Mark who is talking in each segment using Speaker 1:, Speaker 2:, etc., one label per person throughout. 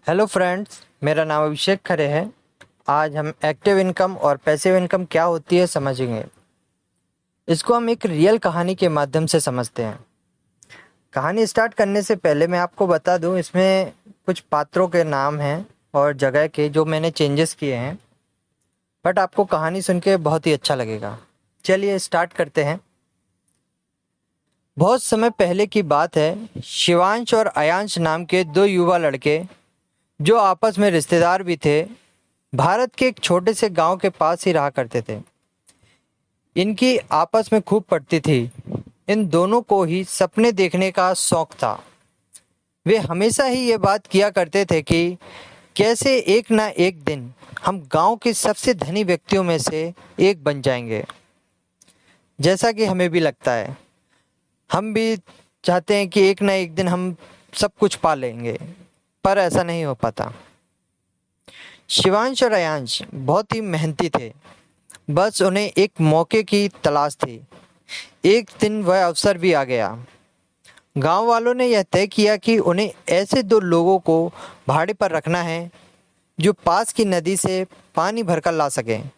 Speaker 1: Hello friends, मेरा नाम अभिषेक खरे है। आज हम एक्टिव इनकम और पैसिव इनकम क्या होती है समझेंगे। इसको हम एक रियल कहानी के माध्यम से समझते हैं। कहानी स्टार्ट करने से पहले मैं आपको बता दूं, इसमें कुछ पात्रों के नाम हैं और जगह के जो मैंने चेंजेस किए हैं, बट आपको कहानी सुन के बहुत ही अच्छा लगेगा। चलिए स्टार्ट करते हैं। बहुत समय पहले की बात है। शिवांश और अयांश नाम के दो युवा लड़के, जो आपस में रिश्तेदार भी थे, भारत के एक छोटे से गांव के पास ही रहा करते थे। इनकी आपस में खूब पटती थी। इन दोनों को ही सपने देखने का शौक था। वे हमेशा ही ये बात किया करते थे कि कैसे एक ना एक दिन हम गांव के सबसे धनी व्यक्तियों में से एक बन जाएंगे। जैसा कि हमें भी लगता है, हम भी चाहते हैं कि एक ना एक दिन हम सब कुछ पा लेंगे, पर ऐसा नहीं हो पाता। शिवांश और अयांश बहुत ही मेहनती थे। बस उन्हें एक मौके की तलाश थी। एक दिन वह अवसर भी आ गया। गांव वालों ने यह तय किया कि उन्हें ऐसे दो लोगों को भाड़े पर रखना है जो पास की नदी से पानी भरकर ला सकें।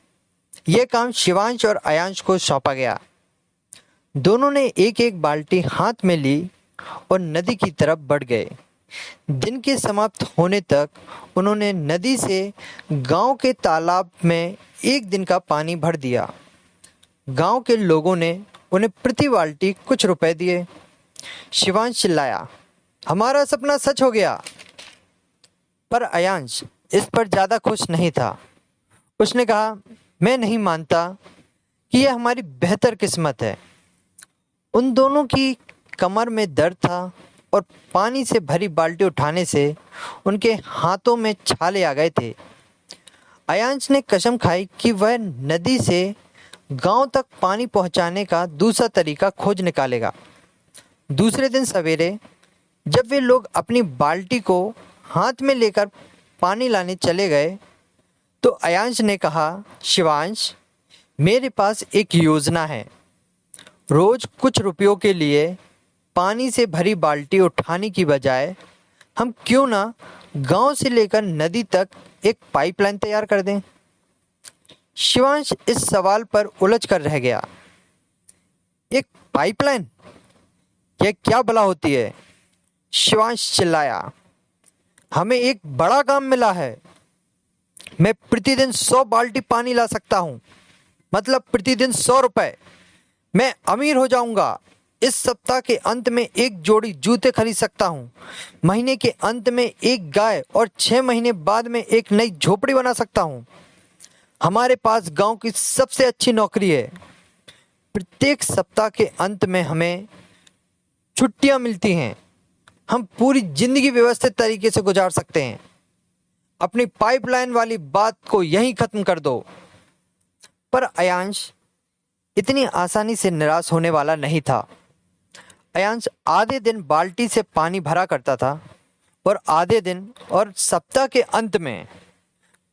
Speaker 1: यह काम शिवांश और अयांश को सौंपा गया। दोनों ने एक एक बाल्टी हाथ में ली और नदी की तरफ बढ़ गए। दिन के समाप्त होने तक उन्होंने नदी से गांव के तालाब में एक दिन का पानी भर दिया। गांव के लोगों ने उन्हें प्रति बाल्टी कुछ रुपए दिए। शिवांश चिल्लाया, हमारा सपना सच हो गया। पर अयांश इस पर ज्यादा खुश नहीं था। उसने कहा, मैं नहीं मानता कि यह हमारी बेहतर किस्मत है। उन दोनों की कमर में दर्द था और पानी से भरी बाल्टी उठाने से उनके हाथों में छाले आ गए थे। अयांश ने कसम खाई कि वह नदी से गांव तक पानी पहुंचाने का दूसरा तरीका खोज निकालेगा। दूसरे दिन सवेरे जब वे लोग अपनी बाल्टी को हाथ में लेकर पानी लाने चले गए, तो अयांश ने कहा, शिवांश, मेरे पास एक योजना है। रोज कुछ रुपयों के लिए पानी से भरी बाल्टी उठाने की बजाय हम क्यों ना गांव से लेकर नदी तक एक पाइपलाइन तैयार कर दें। शिवांश इस सवाल पर उलझ कर रह गया। एक पाइपलाइन, यह क्या भला होती है? शिवांश चिल्लाया, हमें एक बड़ा काम मिला है। मैं प्रतिदिन 100 बाल्टी पानी ला सकता हूं, मतलब प्रतिदिन 100 रुपए। मैं अमीर हो जाऊंगा। इस सप्ताह के अंत में एक जोड़ी जूते खरीद सकता हूँ। महीने के अंत में एक गाय और 6 महीने बाद में एक नई झोपड़ी बना सकता हूँ। हमारे पास गांव की सबसे अच्छी नौकरी है। प्रत्येक सप्ताह के अंत में हमें छुट्टियां मिलती हैं। हम पूरी जिंदगी व्यवस्थित तरीके से गुजार सकते हैं। अपनी पाइपलाइन वाली बात को यहीं खत्म कर दो। पर अयांश इतनी आसानी से निराश होने वाला नहीं था। अयांश आधे दिन बाल्टी से पानी भरा करता था और आधे दिन और सप्ताह के अंत में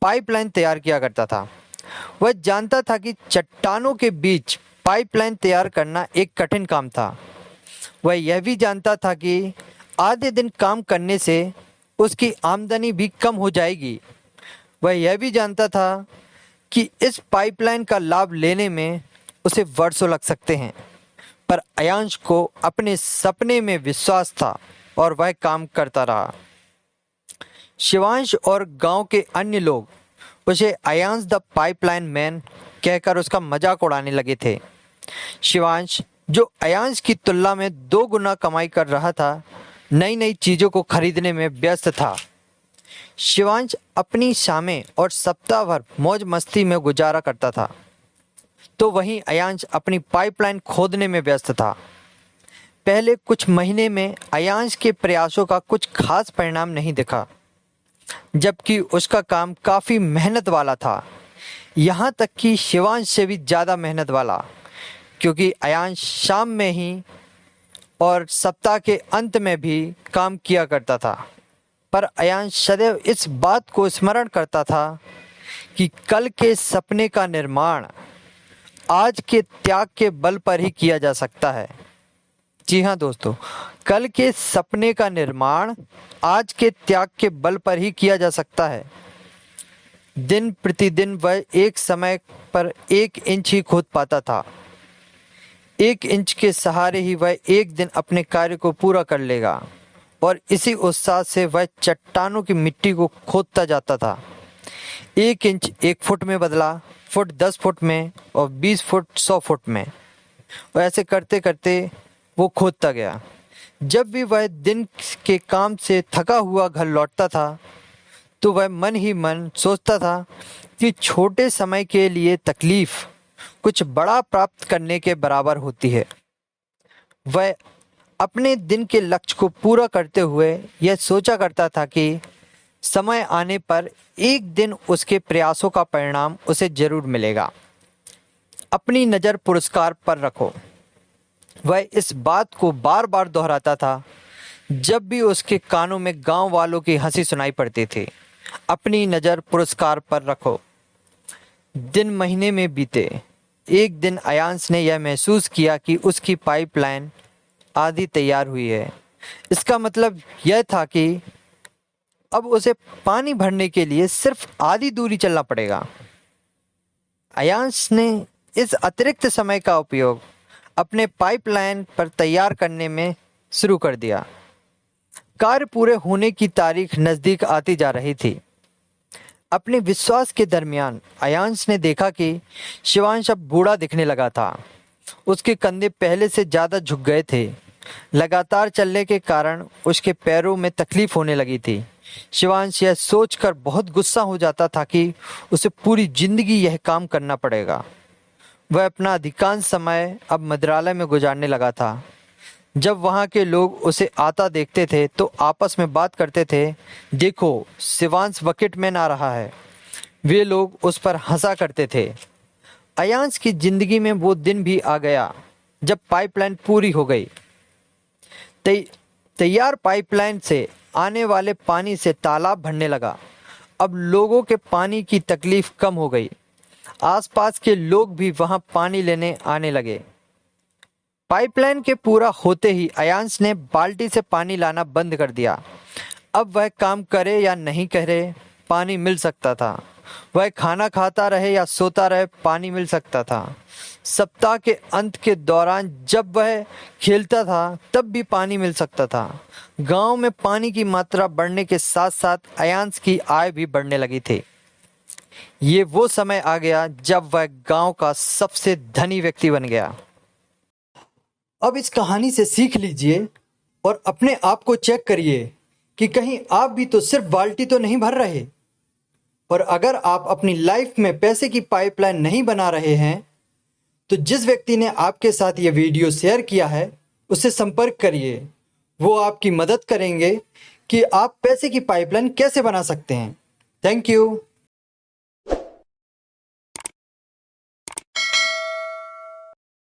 Speaker 1: पाइपलाइन तैयार किया करता था। वह जानता था कि चट्टानों के बीच पाइपलाइन तैयार करना एक कठिन काम था। वह यह भी जानता था कि आधे दिन काम करने से उसकी आमदनी भी कम हो जाएगी। वह यह भी जानता था कि इस पाइपलाइन का लाभ लेने में उसे वर्षों लग सकते हैं। पर अयांश को अपने सपने में विश्वास था और वह काम करता रहा। शिवांश और गांव के अन्य लोग उसे अयांश द पाइपलाइन मैन कहकर उसका मजाक उड़ाने लगे थे। शिवांश, जो अयांश की तुलना में 2 गुना कमाई कर रहा था, नई नई चीजों को खरीदने में व्यस्त था। शिवांश अपनी शामें और सप्ताह भर मौज मस्ती में गुजारा करता था, तो वहीं अयांश अपनी पाइपलाइन खोदने में व्यस्त था। पहले कुछ महीने में अयांश के प्रयासों का कुछ खास परिणाम नहीं दिखा, जबकि उसका काम काफी मेहनत वाला था। यहाँ तक कि शिवांश से भी ज्यादा मेहनत वाला, क्योंकि अयांश शाम में ही और सप्ताह के अंत में भी काम किया करता था। पर अयांश सदैव इस बात को स्मरण करता था कि कल के सपने का निर्माण आज के त्याग के बल पर ही किया जा सकता है। जी हाँ दोस्तों, कल के सपने का निर्माण आज के त्याग के बल पर ही किया जा सकता है। दिन प्रतिदिन वह एक समय पर 1 इंच ही खोद पाता था। 1 इंच के सहारे ही वह एक दिन अपने कार्य को पूरा कर लेगा और इसी उत्साह से वह चट्टानों की मिट्टी को खोदता जाता था। 1 इंच 1 फुट में बदला, फुट 10 फुट में और 20 फुट 100 फुट में। और ऐसे करते करते वो खोदता गया। जब भी वह दिन के काम से थका हुआ घर लौटता था तो वह मन ही मन सोचता था कि छोटे समय के लिए तकलीफ कुछ बड़ा प्राप्त करने के बराबर होती है। वह अपने दिन के लक्ष्य को पूरा करते हुए यह सोचा करता था कि समय आने पर एक दिन उसके प्रयासों का परिणाम उसे जरूर मिलेगा। अपनी नज़र पुरस्कार पर रखो। वह इस बात को बार बार दोहराता था जब भी उसके कानों में गांव वालों की हंसी सुनाई पड़ती थी। अपनी नज़र पुरस्कार पर रखो। दिन महीने में बीते। एक दिन अयांश ने यह महसूस किया कि उसकी पाइपलाइन आधी तैयार हुई है। इसका मतलब यह था कि अब उसे पानी भरने के लिए सिर्फ आधी दूरी चलना पड़ेगा। अयांश ने इस अतिरिक्त समय का उपयोग अपने पाइपलाइन पर तैयार करने में शुरू कर दिया। कार्य पूरे होने की तारीख नज़दीक आती जा रही थी। अपने विश्वास के दरमियान अयांश ने देखा कि शिवांश अब बूढ़ा दिखने लगा था। उसके कंधे पहले से ज़्यादा झुक गए थे। लगातार चलने के कारण उसके पैरों में तकलीफ होने लगी थी। शिवांश यह सोचकर बहुत गुस्सा हो जाता था कि उसे पूरी जिंदगी यह काम करना पड़ेगा। वह अपना अधिकांश समय अब मंदिरालय में गुजारने लगा था। जब वहाँ के लोग उसे आता देखते थे तो आपस में बात करते थे, देखो शिवांश बकेट में आ रहा है। वे लोग उस पर हंसा करते थे। अयांश की जिंदगी में वो दिन भी आ गया जब पाइपलाइन पूरी हो गई। तैयार पाइपलाइन से आने वाले पानी से तालाब भरने लगा। अब लोगों के पानी की तकलीफ कम हो गई। आसपास के लोग भी वहां पानी लेने आने लगे। पाइपलाइन के पूरा होते ही अयांश ने बाल्टी से पानी लाना बंद कर दिया। अब वह काम करे या नहीं करे, पानी मिल सकता था। वह खाना खाता रहे या सोता रहे, पानी मिल सकता था। सप्ताह के अंत के दौरान जब वह खेलता था तब भी पानी मिल सकता था। गांव में पानी की मात्रा बढ़ने के साथ साथ अयांश की आय भी बढ़ने लगी थी। ये वो समय आ गया जब वह गांव का सबसे धनी व्यक्ति बन गया। अब इस कहानी से सीख लीजिए और अपने आप को चेक करिए कि कहीं आप भी तो सिर्फ बाल्टी तो नहीं भर रहे। और अगर आप अपनी लाइफ में पैसे की पाइपलाइन नहीं बना रहे हैं तो जिस व्यक्ति ने आपके साथ ये वीडियो शेयर किया है उससे संपर्क करिए। वो आपकी मदद करेंगे कि आप पैसे की पाइपलाइन कैसे बना सकते हैं। Thank you.